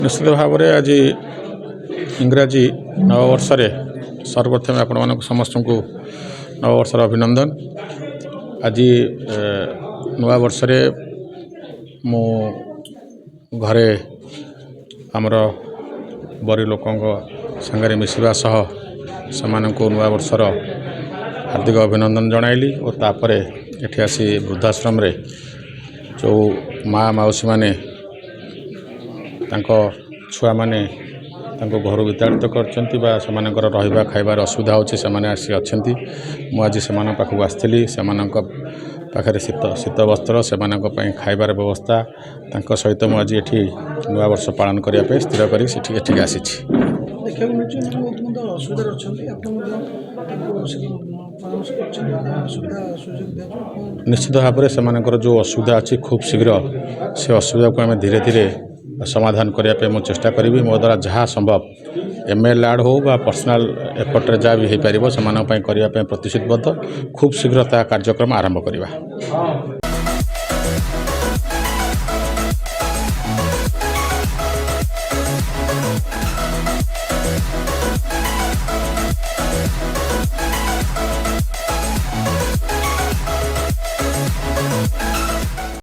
निश्चित भाव में आज इंग्राजी नववर्ष सर्वप्रथम आपण समस्त को नववर्षर अभिनंदन। आज नवा वर्ष मु घरे आमर बड़ी लोकों संगे मिसवा सह को नवा वर्षर हार्दिक अभिनंदन जनाइली और तापर एठी आसी वृद्धाश्रम रे जो माँ मौसी माने छुआ मैंने घर विताड़ित कर रहा खाइबार असुविधा होची आसी अच्छा मुझे से पाखक आसती से पाखे शीत वस्त्र से खाइबार व्यवस्था सहित मुझे ये नवा वर्ष पालन करने स्थिर कर आसी। निश्चित भाव में से जो असुविधा अच्छी खूब शीघ्र से असुविधा को आम धीरे धीरे समाधान करने मुझे चेष्टा करी मो द्वारा जहाँ संभव एमएल आड हो बा पर्सनाल एफर्ट जहाँ भी हो पार से करने प्रतिश्रुतिबद्ध खूब शीघ्र कार्यक्रम आरंभ करवा।